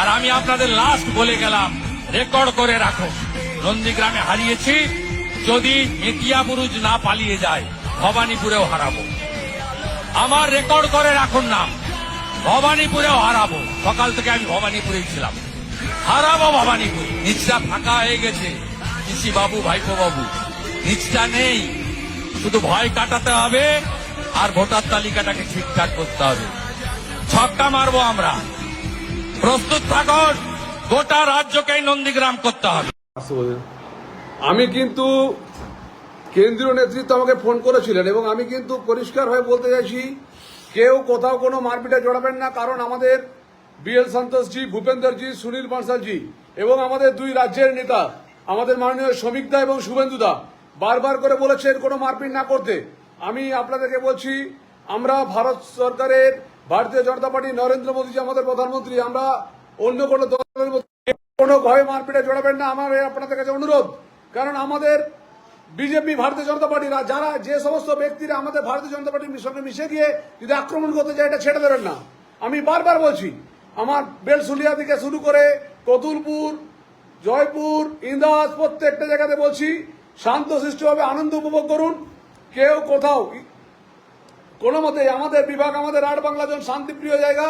আর আমি আপনাদের লাস্ট বলে গেলাম, রেকর্ড করে রাখো, নন্দীগ্রামে হারিয়েছি, যদি মেটিয়াবুরুজ না পালিয়ে যায় ভবানীপুরেও হারাবো। আমার রেকর্ড করে রাখুন নাম, ভবানীপুরেও হারাবো। সকাল থেকে আমি ভবানীপুরেই ছিলাম, হারাবো ভবানীপুর। নিচটা ফাঁকা হয়ে গেছে, পিসি বাবু, ভাইপো বাবু, নিচটা নেই। শুধু ভয় কাটাতে হবে আর ভোটার তালিকাটাকে ঠিকঠাক করতে হবে। ছক্কা মারবো আমরা, প্রস্তুত থাকুন। গোটা রাজ্যকেই নন্দীগ্রাম করতে হবে। আমি কিন্তু কেন্দ্রীয় নেতৃত্ব আমাকে ফোন করেছিলেন এবং আমি কিন্তু পরিষ্কার হয়ে বলতে চাইছি, কেউ কোথাও কোনো মারপিটে জড়াবেন না। কারণ আমাদের বিএল সন্তোষজি, ভূপেন্দ্রজি, সুনীল বানসালজি এবং আমাদের দুই রাজ্যের নেতা, আমাদের মাননীয় শ্রমিকদা এবং শুভেন্দুদা বারবার করে বলেছেন কোনো মারপিট না করতে। আমি আপনাদেরকে বলছি, আমরা ভারত সরকারের, ভারতীয় জনতা পার্টি, নরেন্দ্র মোদীজি আমাদের প্রধানমন্ত্রী, আমরা অন্য কোনো দলের মধ্যে কোনো ভয়ে মারপিটে জড়াবেন না, আমার আপনাদের কাছে অনুরোধ। কারণ আমাদের বিজেপি, ভারতীয় জনতা পার্টিরা, যারা যে সমস্ত ব্যক্তিরা আমাদের ভারতীয় জনতা পার্টির সঙ্গে মিশে গিয়ে যদি আক্রমণ করতে যায়, এটা ছেড়ে দেবেন না। আমি বারবার বলছি, আমার বেলসুলিয়া থেকে শুরু করে কতুলপুর, জয়পুর, ইন্দাস, প্রত্যেকটা জায়গাতে বলছি, শান্তশিষ্টভাবে আনন্দ উপভোগ করুন। কেউ কোথাও কোনো মতেই, আমাদের বিভাগ, আমাদের আট বাংলা জন শান্তিপ্রিয় জায়গা,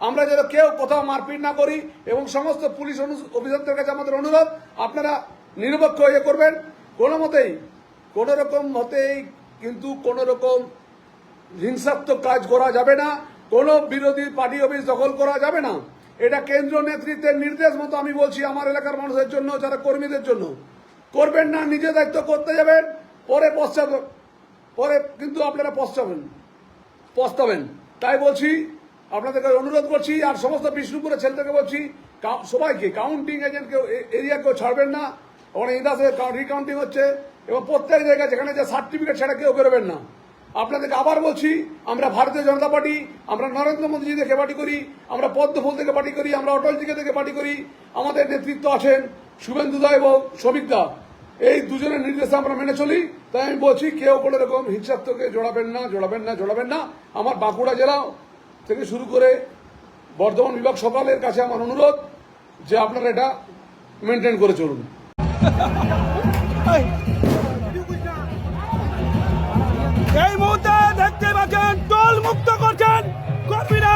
আমরা যেন কেউ কোথাও মারপিট না করি। এবং সমস্ত পুলিশ অফিসারদের কাছে আমাদের অনুরোধ, আপনারা নিরপেক্ষ হয়ে করবেন। কোনো রকম মতেই কিন্তু কোনো রকম হিংসাত্মক কাজ করা যাবে না, কোনো বিরোধী পার্টি অফিস দখল করা যাবে না। এটা কেন্দ্রীয় নেতৃত্বের নির্দেশ মতো আমি বলছি, আমার এলাকার মানুষের জন্য, যারা কর্মীদের জন্য। করবেন না, নিজে দায়িত্ব করতে যাবেন, পরে কিন্তু আপনারা পস্তাবেন। তাই বলছি, আপনাদেরকে অনুরোধ করছি। আর সমস্ত বিষ্ণুপুরের ছেলেদেরকে বলছি, সবাইকে, কাউন্টিং এজেন্টকে এরিয়া কেউ ছাড়বেন না। ওখানে ইন্দাসে রিকাউন্টিং হচ্ছে এবং প্রত্যেক জায়গায় যেখানে যে সার্টিফিকেট ছাড়া কেউ বেরোবেন না। আপনাদেরকে আবার বলছি, আমরা ভারতীয় জনতা পার্টি, আমরা নরেন্দ্র মোদীজি থেকে পার্টি করি, আমরা পদ্মফুল থেকে পার্টি করি, আমরা অটলজিকে থেকে পার্টি করি। আমাদের নেতৃত্ব আছেন শুভেন্দুদা এবং শ্রমিকদা, এই দুজনের নির্দেশে আমরা মেনে চলি। তাই আমি বলছি, কেউ কোনো রকম হিংসাত্মকে জড়াবেন না। আমার বাঁকুড়া জেলা থেকে শুরু করে বর্ধমান বিভাগ সকালের কাছে আমার অনুরোধ যে আপনারা এটা মেনটেন করে চলুন। এই মুহূর্তে দেখতে পাচ্ছেন টোল মুক্ত করছেন কর্মীরা।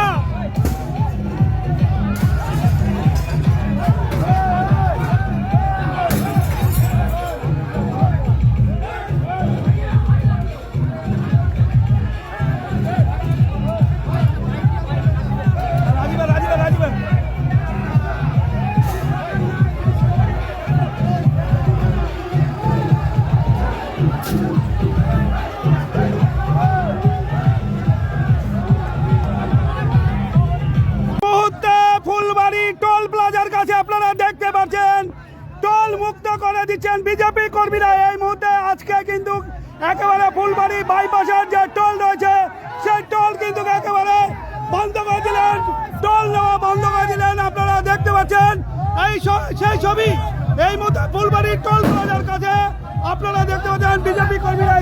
ফুলবাড়ি টোল প্লাজার কাছে আপনারা দেখতে পাচ্ছেন টোল মুক্ত করে দিচ্ছেন বিজেপি কর্মীরা এই মুহূর্তে। আজকে কিন্তু একেবারে ফুলবাড়ি বাইপাসের যে টোল রয়েছে সেই টোল কিন্তু একেবারে বন্ধ করে দিলেন, টোল নেওয়া বন্ধ করে দিলেন। আপনারা দেখতে পাচ্ছেন সেই ছবি এই মুহূর্তে ফুলবাড়ি টোল প্লাজার কাছে আপনারা দেখতে পাচ্ছেন বিজেপি কর্মীরা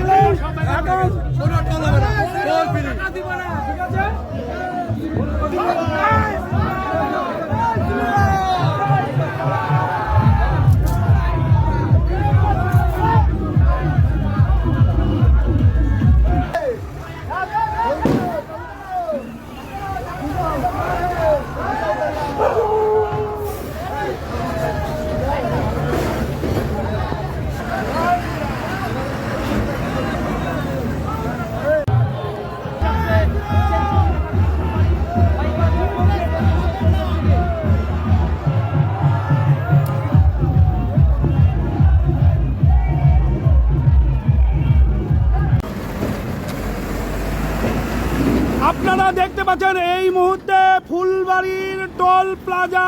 আপনারা দেখতে পাচ্ছেন এই মুহূর্তে ফুলবাড়ির টোল প্লাজা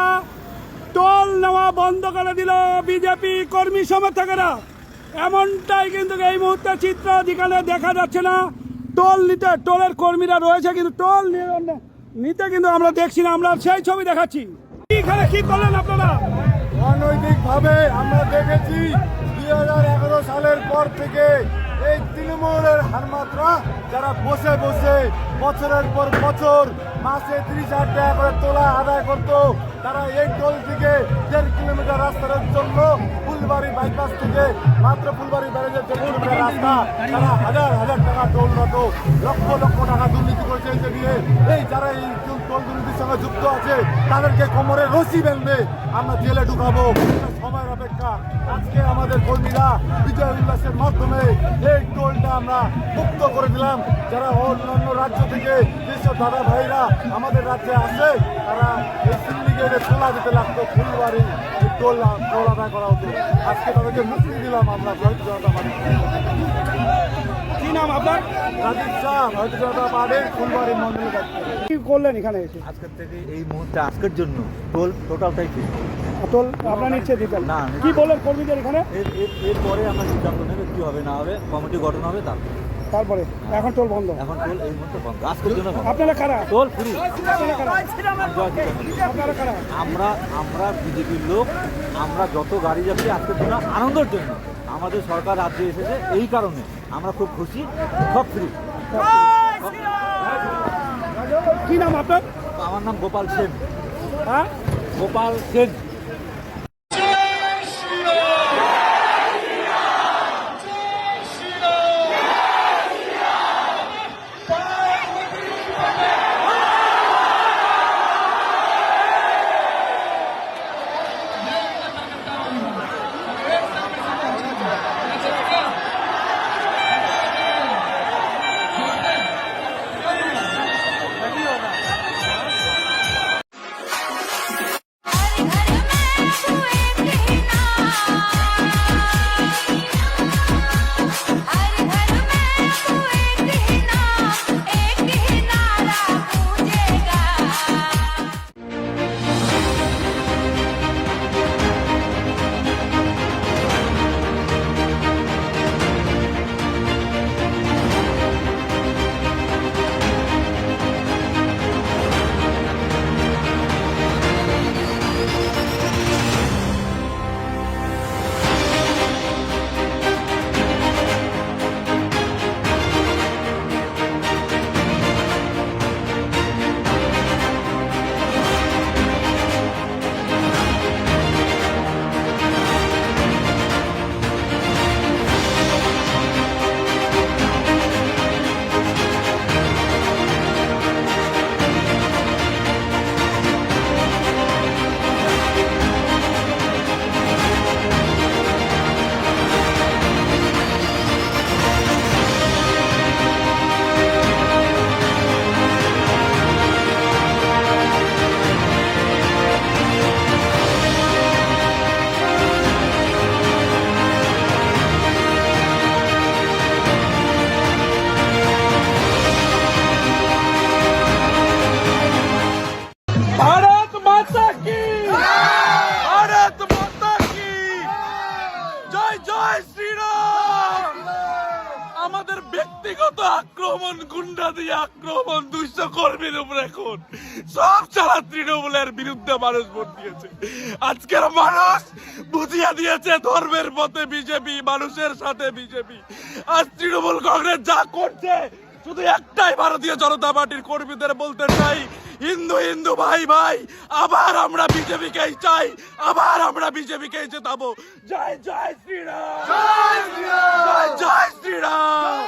টোল নেওয়া বন্ধ করে দিল বিজেপি কর্মী সমর্থকেরা। এমনটাই কিন্তু এই মুহূর্তে চিত্র, যেখানে দেখা যাচ্ছে না টোল নিতে, টোলের কর্মীরা রয়েছে কিন্তু টোল নিতে কিন্তু আমরা দেখছি না। আমরা সেই ছবি দেখাচ্ছি। এখানে কি করলেন আপনারা? অনৈতিকভাবে আমরা দেখেছি 2011 সালের পর থেকে এই তৃণমূলের হারমাত্রা, যারা বসে বছরের পর বছর মাসে 30,000 টাকা করে তোলা আদায় করতো, তারা এই টোল থেকে 1.5 কিলোমিটার রাস্তার জন্য ফুলবাড়ি বাইপাস থেকে মাত্র ফুলবাড়ি ব্যারেজের 1.5 কিলোমিটার রাস্তা তারা হাজার হাজার টাকা টোল হতো, লক্ষ লক্ষ টাকা দুর্নীতি করেছে। এই যে নিয়ে এই যারা এই টোল দুর্নীতির সঙ্গে যুক্ত আছে তাদেরকে কোমরে রশি বেঁধে আমরা জেলে ঢুকাবো। সময়ের অপেক্ষা। আজকে আমাদের কর্মীরা বিজয় উল্লাসের মাধ্যমে এই টোলটা আমরা মুক্ত করে দিলাম। যারা অন্যান্য রাজ্য থেকে যেসব দাদা ভাইরা আমাদের রাজ্যে আসে তারা এই সিন্ডিকেটে তোলা দিতে লাগতো, ফুলবাড়ি এই টোল আদায় করা হতো। আজকে তাদেরকে মুক্তি দিলাম আমরা ভারতীয় জনতা পার্টি। কি নাম আপনার? রাজীব শাহ, ভারতীয় জনতা পার্টির ফুলবাড়ি মন্ডলের দায়িত্ব। কি করলেন এখানে এসে? আজকের থেকে এই মুহূর্তে আজকের জন্য টোল টোটালটাই ফ্রি। টোল আপনার নিচ্ছে দিতেন না, কি বলেন কর্মীদের এখানে? এরপরে আমরা সিদ্ধান্ত নেবে কি হবে না হবে, কমিটি গঠন হবে তারপরে এখন টোল বন্ধ। এখন টোল এই মুহূর্তে বন্ধ, আজকের জন্য বন্ধ। আপনারা কারা? Toll free. আপনারা কারা? আপনারা কারা? আমরা বিজেপির লোক, আমরা যত গাড়ি যাচ্ছি আজকের জন্য আনন্দের জন্য। আমাদের সরকার রাজ্যে এসেছে এই কারণে আমরা খুব খুশি, সব ফ্রি। কি নাম আপনার? আমার নাম গোপাল সেন। হ্যাঁ, গোপাল সেন। भारत माता की, भारत माता की জয় জয় শ্রীরাম। আমাদের ব্যক্তিগত আক্রমণ, গুন্ডাদি আক্রমণ, দুষ্ট কর্মীর উপর এখন সব চালা তৃণমূলের বিরুদ্ধে মানুষ ভোট দিয়েছে। আজকের মানুষ বুঝিয়ে দিয়েছে ধর্মের পথে বিজেপি, মানুষের সাথে বিজেপি। আজ তৃণমূল কংগ্রেস যা করছে শুধু একটাই ভারতীয় জনতা পার্টির কর্মীদের বলতে চাই, হিন্দু হিন্দু ভাই ভাই, আবার আমরা বিজেপিকেই চাই, আবার আমরা বিজেপিকেই জেতাবো। জয় জয় শ্রীরাম, জয় জয় শ্রীরাম।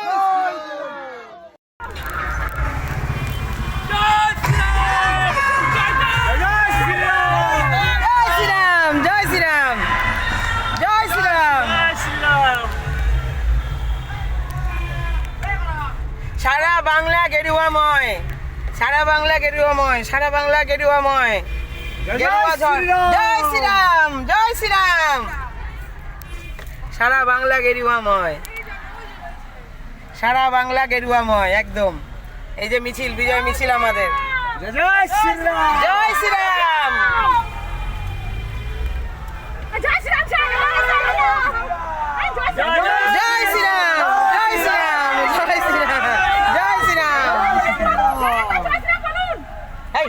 সারা বাংলা গেরুয়াময়, সারা বাংলা গেরুয়াময়, সারা বাংলা গেরুয়াময়। গেরুয়া ঝড়। জয় শ্রীরাম, জয় শ্রীরাম। সারা বাংলা গেরুয়াময়, সারা বাংলা গেরুয়াময় একদম। এই যে মিছিল, বিজয় মিছিল আমাদের। জয় শ্রীরাম, জয় শ্রীরাম। জয় শ্রীরাম, জয় শ্রীরাম, জয় শ্রীরাম, জয় শ্রীরাম, জয় শ্রীরাম, জয় শ্রীরাম। এই,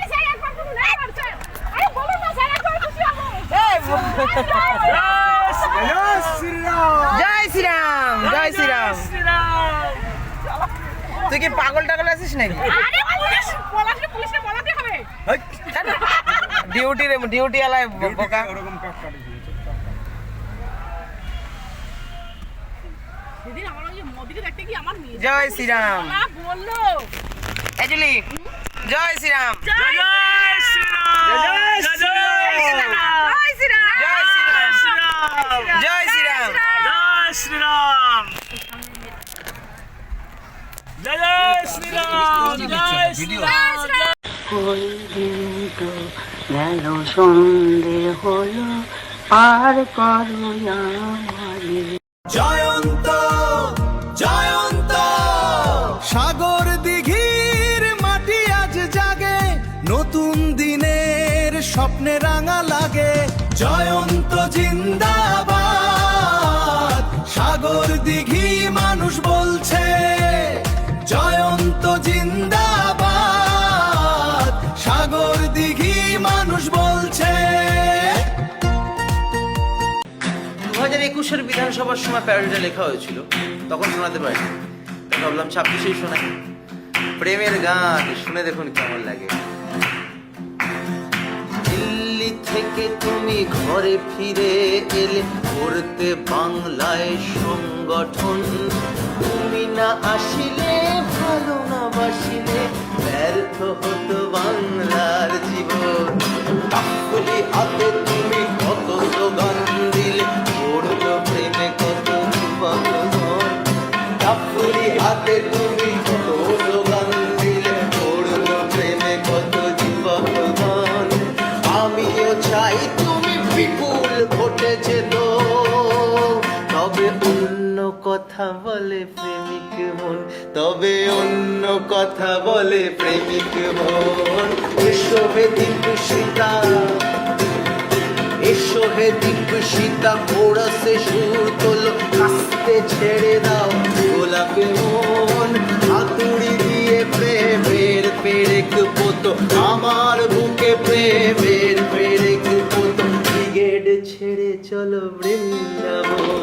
জয় শ্রীরাম, জয় শ্রীরাম। তুই কি পাগল টাগল আছিস নাকি? পুলিশকে বলাতে হবে। ডিউটি আলায় বোকা। সেদিন আমার ওই মোদিকে দেখতে গিয়ে আমার মেয়ে জয় শ্রীরাম। বললো অ্যাকচুয়ালি জয় শ্রীরাম। জয় শ্রীরাম জয় শ্রীরাম। জয় শ্রীরাম। ওই দিনটো গেল সন্ধে হলো আর করো আমারে জয়ন্ত জয়ন্ত সাগর দিঘির মাটি আজ জাগে নতুন দিনের স্বপ্নে রাঙা লাগে জয়ন্ত জিন্দাবাদ সাগর দিঘি মানুষ বলছে জয়ন্ত জিন্দাবাদ সাগর দিঘি মানুষ বলছে 2021-এর বিধানসভার সময় প্যারোডিটা লেখা হয়েছিল, তখন শোনাতে পারিনি, তাই ভাবলাম 26-এই শোনাই। প্রেমের গান শুনে দেখুন কেমন লাগে। দিল্লি থেকে তুমি ঘরে ফিরে এলে করতে বাংলায় সংগঠন, তুমি না আসিলে ভালো না বাসিলে ব্যর্থ হতো বাংলার জীবন। কাকুলি হাতে তুমি কত স্লোগান দিলে পড়লো প্রেমে কত যুবকগণ। কাকুলি হাতে তুমি কত স্লোগান দিলে পড়লো প্রেমে কত যুবকগণ। আমিও চাই তুমি বিপুল ভোটে যেত, তবে অন্য কথা বলে প্রেমিক মন, তবে অন্য কথা বলে প্রেমিক মন। এসো হে দীপ সীতা, এসো হে দীপ সীতা, কোরসে সুর তোলো, কাস্তে ছেড়ে দাও গোলাপে মন। হাতুড়ি দিয়ে প্রেমের পেরেক পোতো, আমার বুকে প্রেমের পেরেক পোতো। ব্রিগেড ছেড়ে চলো বৃন্দাবন,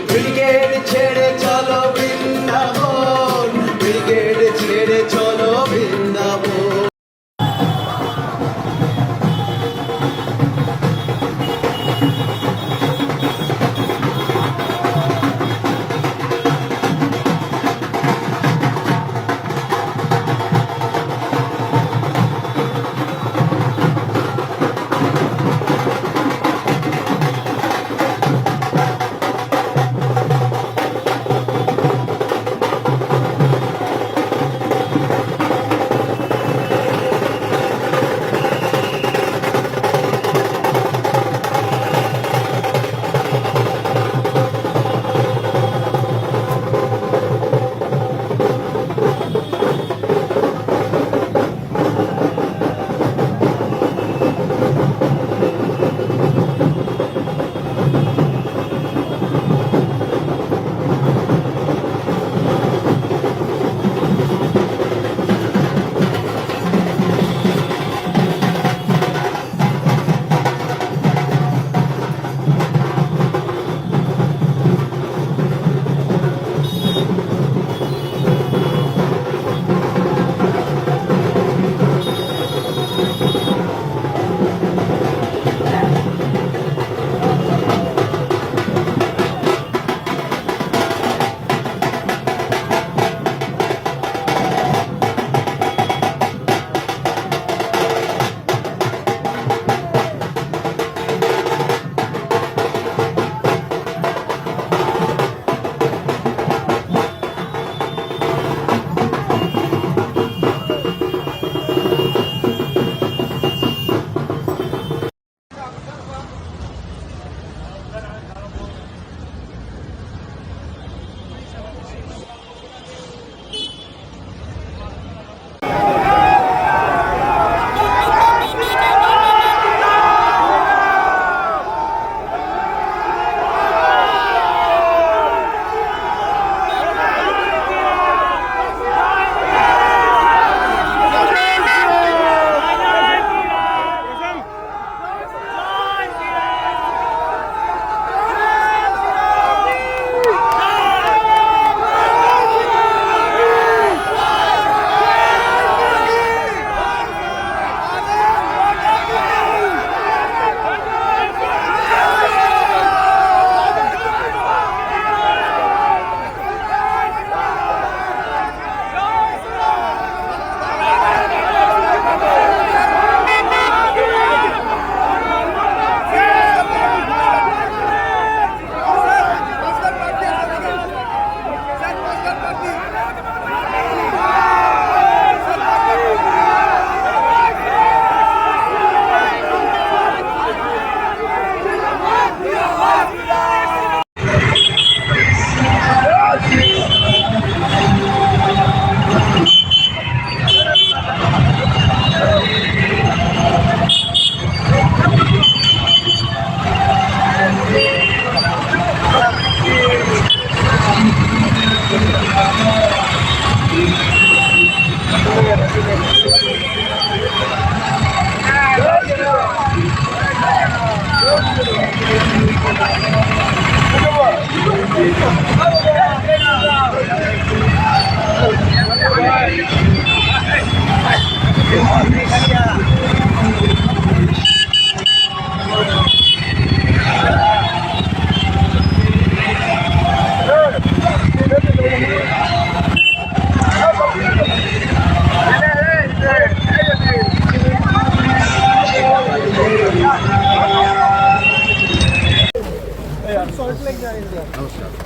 ব্রিগেড ছেড়ে চলো বৃন্দাবন, ব্রিগেড ছেড়ে চলো বৃন্দাবন।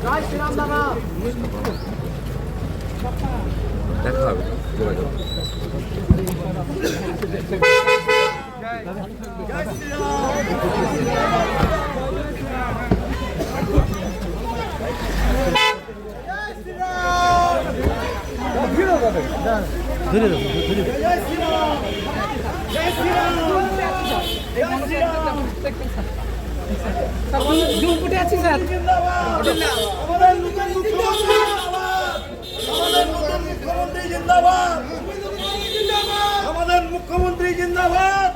দেখা হবে আমাদের মুখ্যমন্ত্রী জিন্দাবাদ।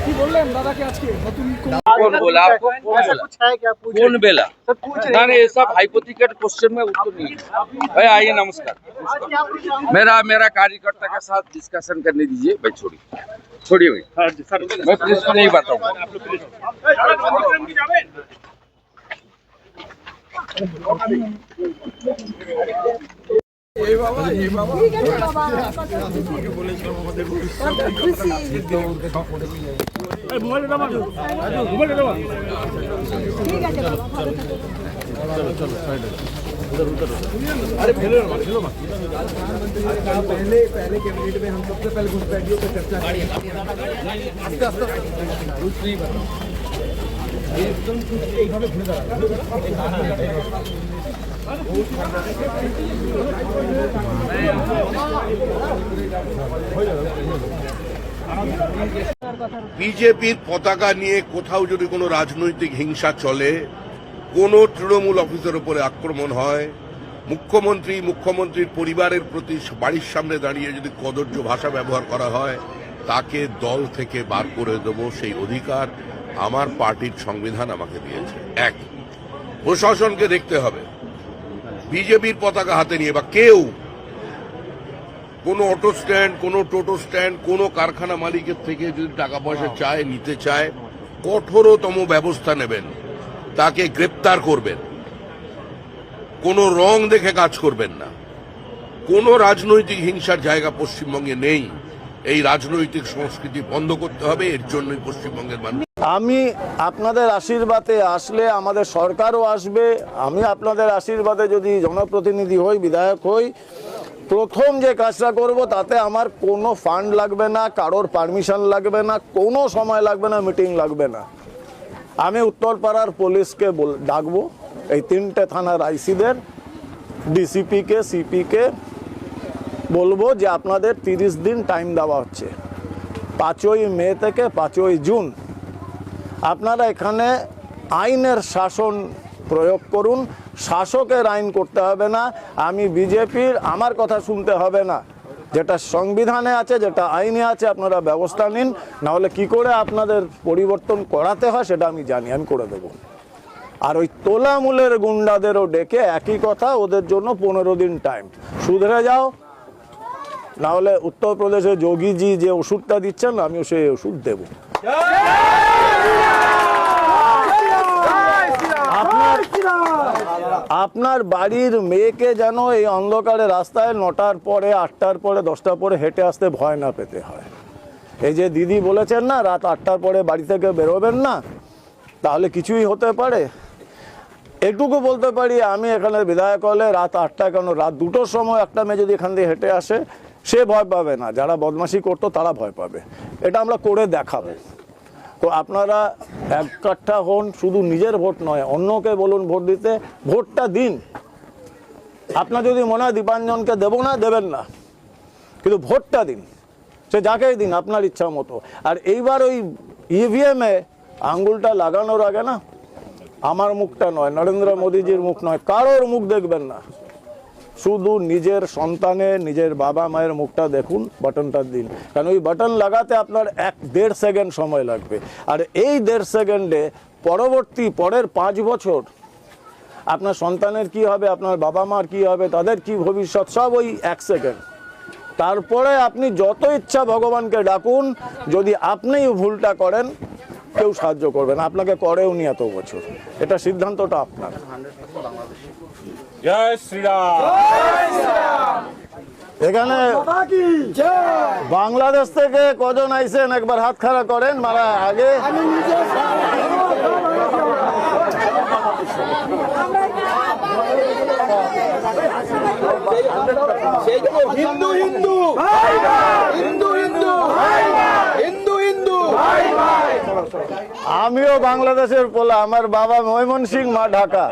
কি বললেন দাদাকে আজকে নতুন कौन बोला आपको? कौन बेला? ना ये सब हाइपोथेटिकल क्वेश्चन में उत्तर नहीं है। भाई आइए, नमस्कार। मेरा कार्यकर्ता के साथ डिस्कशन करने दीजिए। भाई छोड़िए भाई, मैं पुलिस को नहीं बताऊंगा। पहले कैबिनेट में हम सबसे पहले घुसपैठियों पर चर्चा करें। कुछ नहीं बता एकदम कुछ এইভাবে ঘুরে বিজেপির পতাকা নিয়ে কোথাও যদি কোনো রাজনৈতিক হিংসা চলে, কোনো তৃণমূল অফিসের উপরে আক্রমণ হয়, মুখ্যমন্ত্রীর পরিবারের প্রতি বাড়ির সামনে দাঁড়িয়ে যদি কদর্য ভাষা ব্যবহার করা হয়, তাকে দল থেকে বার করে দেব, সেই অধিকার আমার পার্টির সংবিধান আমাকে দিয়েছে। এক, প্রশাসনকে দেখতে হবে বিজেপির পতাকা হাতে নিয়ে বা কেউ কোনো অটো স্ট্যান্ড, কোনো টোটো স্ট্যান্ড, কোনো কারখানা মালিকের থেকে যদি টাকা পয়সা চায়, নিতে চায়, কঠোরতম ব্যবস্থা নেবেন, তাকে গ্রেপ্তার করবেন, কোনো রং দেখে কাজ করবেন না। কোনো রাজনৈতিক হিংসার জায়গা পশ্চিমবঙ্গে নেই। এই রাজনৈতিক সংস্কৃতি বন্ধ করতে হবে, এর জন্যই পশ্চিমবঙ্গের মানুষ। আমি আপনাদের আশীর্বাদে আসলে আমাদের সরকারও আসবে। আমি আপনাদের আশীর্বাদে যদি জনপ্রতিনিধি হই, বিধায়ক হই, প্রথম যে কাজটা করব তাতে আমার কোনো ফান্ড লাগবে না, কারোর পারমিশন লাগবে না, কোনো সময় লাগবে না, মিটিং লাগবে না। আমি উত্তরপাড়ার পুলিশকে ডাকবো, এই 3টে থানার আইসিদের, ডিসিপিকে, সিপিকে বলবো যে আপনাদের 30 দিন টাইম দেওয়া হচ্ছে। 5ই মে থেকে 5ই জুন আপনারা এখানে আইনের শাসন প্রয়োগ করুন। শাসকের আইন করতে হবে না। আমি বিজেপির, আমার কথা শুনতে হবে না। যেটা সংবিধানে আছে, যেটা আইনে আছে, আপনারা ব্যবস্থা নিন। নাহলে কি করে আপনাদের পরিবর্তন করাতে হয় সেটা আমি জানি, আমি করে দেবো। আর ওই তোলামূলের গুন্ডাদেরও ডেকে একই কথা, ওদের জন্য 15 দিন টাইম, শুধরে যাও। নাহলে উত্তরপ্রদেশে যোগীজি যে ওষুধটা দিচ্ছেন, আমিও সেই ওষুধ দেব। আপনার বাড়ির মেয়েকে যেন এই অন্ধকারে রাস্তায় 9টার পরে, 8টার পরে, 10টার পরে হেঁটে আসতে ভয় না পেতে হয়। এই যে দিদি বলেছেন না রাত 8টার পরে বাড়ি থেকে বেরোবেন না, তাহলে কিছুই হতে পারে। এটুকু বলতে পারি, আমি এখানে বিধায়ক হলে রাত 8টা কেন, রাত 2টোর সময় একটা মেয়ে যদি এখান দিয়ে হেঁটে আসে, সে ভয় পাবে না। যারা বদমাশি করতো তারা ভয় পাবে। এটা আমরা করে দেখাবো। তো আপনারা এককাঠা হন, শুধু নিজের ভোট নয়, অন্যকে বলুন ভোট দিতে। ভোটটা দিন। আপনার যদি মনে হয় দীপাঞ্জনকে দেবো না, দেবেন না, কিন্তু ভোটটা দিন। সে যাকেই দিন, আপনার ইচ্ছা মতো। আর এইবার ওই ইভিএমে আঙ্গুলটা লাগানোর আগে না, আমার মুখটা নয়, নরেন্দ্র মোদীজির মুখ নয়, কারোর মুখ দেখবেন না। শুধু নিজের সন্তানের, নিজের বাবা মায়ের মুখটা দেখুন, বাটনটা দিন। কারণ ওই বাটন লাগাতে আপনার 1-1.5 সেকেন্ড সময় লাগবে। আর এই 1.5 সেকেন্ডে পরের 5 বছর আপনার সন্তানের কি হবে, আপনার বাবা মার কি হবে, তাদের কি ভবিষ্যৎ, সব ওই 1 সেকেন্ড। তারপরে আপনি যত ইচ্ছা ভগবানকে ডাকুন। যদি আপনি ভুলটা করেন, কেউ সাহায্য করবে না, আপনাকে করেও নি এত বছর, এটা সিদ্ধান্তটা আপনার। জয় শ্রীরাম। এখানে বাংলাদেশ থেকে কজন আইছেন একবার হাত খাড়া করেন, মারা আগে হিন্দু হিন্দু হিন্দু হিন্দু হিন্দু হিন্দু আমিও বাংলাদেশের পোলা, আমার বাবা ময়মনসিংহ, মা ঢাকা।